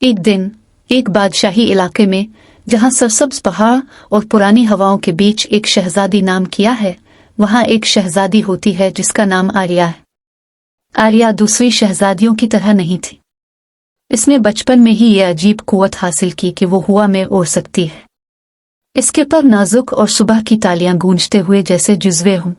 एक दिन एक बादशाही इलाके में, जहां सरसब्ज पहाड़ और पुरानी हवाओं के बीच एक शहजादी नाम किया है, वहां एक शहजादी होती है जिसका नाम आर्या है। आर्या दूसरी शहजादियों की तरह नहीं थी। इसने बचपन में ही यह अजीब कुव्वत हासिल की कि वो हवा में उड़ सकती है। इसके पर नाजुक और सुबह की तालियां गूंजते हुए जैसे जुज़वे हों।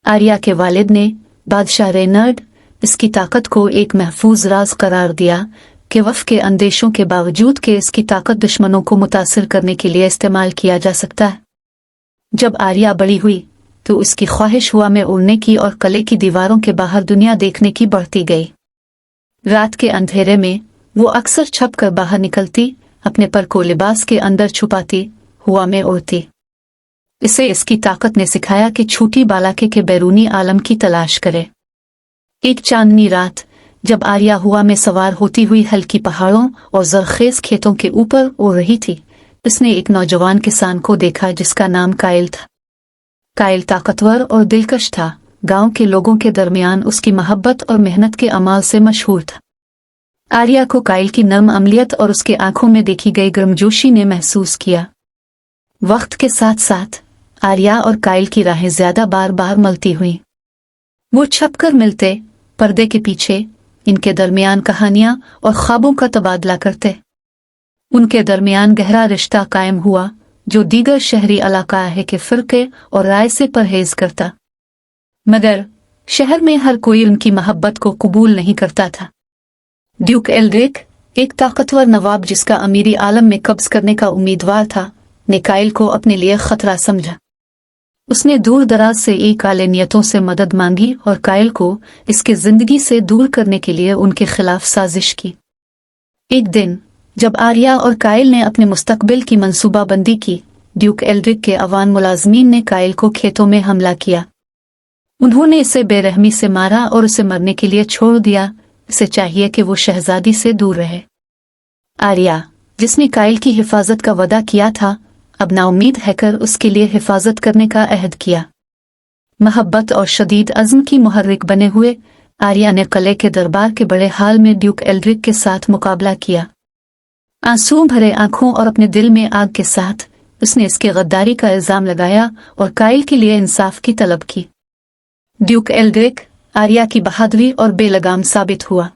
आर्या के वालिद ने, बादशाह रेनर्ड, इसकी ताकत को एक महफूज राज करार दिया कि वफ़ के अंदेशों के बावजूद कि इसकी ताकत दुश्मनों को मुतासिर करने के लिए इस्तेमाल किया जा सकता है। जब आर्या बड़ी हुई तो उसकी ख्वाहिश हवा में उड़ने की और किले की दीवारों के बाहर दुनिया देखने की बढ़ती गई। रात के अंधेरे में वो अक्सर छप कर बाहर निकलती, अपने पर को लिबास के अंदर छुपाती, हवा में उड़ती। इसे इसकी ताकत ने सिखाया कि छोटी बालाके के बैरूनी आलम की तलाश करे। एक चांदनी रात जब आर्या हवा में सवार होती हुई हल्की पहाड़ों और जरखेज खेतों के ऊपर उड़ रही थी, उसने एक नौजवान किसान को देखा जिसका नाम कायल था। कायल ताकतवर और दिलकश था। गांव के लोगों के दरमियान उसकी मोहब्बत और मेहनत के अमाल से मशहूर था। आर्या को कायल की नर्म अमलियत और उसके आंखों में देखी गई गर्मजोशी ने महसूस किया। वक्त के साथ साथ आर्या और कायल की राहें ज्यादा बार बार मिलती हुई। वो छपकर मिलते, पर्दे के पीछे इनके दरमियान कहानियां और ख्वाबों का तबादला करते। उनके दरमियान गहरा रिश्ता कायम हुआ जो दीगर शहरी इलाक़े के फ़िरक़े और राय से परहेज करता। मगर शहर में हर कोई उनकी मोहब्बत को कबूल नहीं करता था। ड्यूक एल्ड्रिक, एक ताकतवर नवाब जिसका अमीरी आलम में कब्ज़ करने का उम्मीदवार था, ने कायल को अपने लिए खतरा समझा। उसने दूर दराज से एक काले नियतों से मदद मांगी और कायल को इसके जिंदगी से दूर करने के लिए उनके खिलाफ साजिश की। एक दिन जब आर्या और कायल ने अपने मुस्तकबिल की मंसूबाबंदी की, ड्यूक एल्ड्रिक के अवान मुलाजमीन ने कायल को खेतों में हमला किया। उन्होंने इसे बेरहमी से मारा और उसे मरने के लिए छोड़ दिया। इसे चाहिए कि वो शहजादी से दूर रहे। आर्या, जिसने कायल की हिफाजत का वादा किया था, अब नाउम्मीद हैकर उसके लिए हिफाजत करने का अहद किया। मोहब्बत और शदीद अज़्म की मुहर्रिक बने हुए आर्या ने किले के दरबार के बड़े हाल में ड्यूक एल्ड्रिक के साथ मुकाबला किया। आंसू भरे आंखों और अपने दिल में आग के साथ उसने इसकी गद्दारी का इल्जाम लगाया और कायल के लिए इंसाफ की तलब की। ड्यूक एल्ड्रिक आर्या की बहादुरी और बेलगाम साबित हुआ।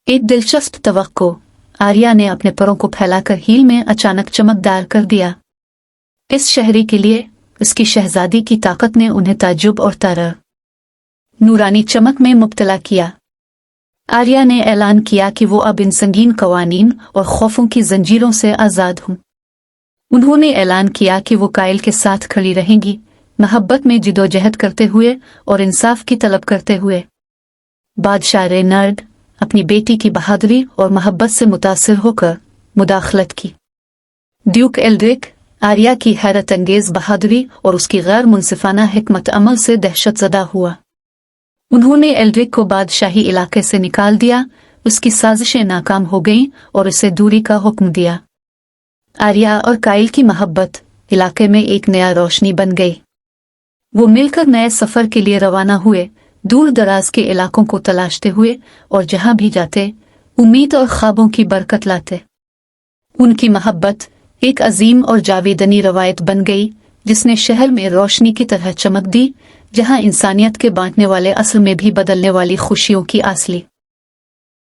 एक दिलचस्प तवक्को, आर्या ने अपने परों को फैलाकर हील में अचानक चमकदार कर दिया। इस शहरी के लिए उसकी शहजादी की ताकत ने उन्हें ताज्जुब और तरह नूरानी चमक में मुब्तला किया। आर्या ने ऐलान किया कि वो अब इन संगीन कवानीन और खौफों की जंजीरों से आज़ाद हूँ। उन्होंने ऐलान किया कि वो कायल के साथ खड़ी रहेंगी, मोहब्बत में जिदोजहद करते हुए और इंसाफ की तलब करते हुए। बादशाह रेनर्ड अपनी बेटी की बहादुरी और मोहब्बत से मुतासिर होकर मुदाखलत की। ड्यूक एल्ड्रिक आर्या की हैरत अंगेज बहादुरी और उसकी गैर मुनसिफाना हिकमत अमल से दहशतज़दा हुआ। उन्होंने एल्ड्रिक को बादशाही इलाके से निकाल दिया। उसकी साजिशें नाकाम हो गईं और उसे दूरी का हुक्म दिया। आर्या और कायल की मोहब्बत इलाके में एक नया रोशनी बन गई। वो मिलकर नए सफर के लिए रवाना हुए, दूर दराज के इलाकों को तलाशते हुए और जहां भी जाते उम्मीद और ख्वाबों की बरकत लाते। उनकी मोहब्बत एक अजीम और जावेदनी रवायत बन गई जिसने शहर में रोशनी की तरह चमक दी, जहां इंसानियत के बांटने वाले असर में भी बदलने वाली खुशियों की आस ली।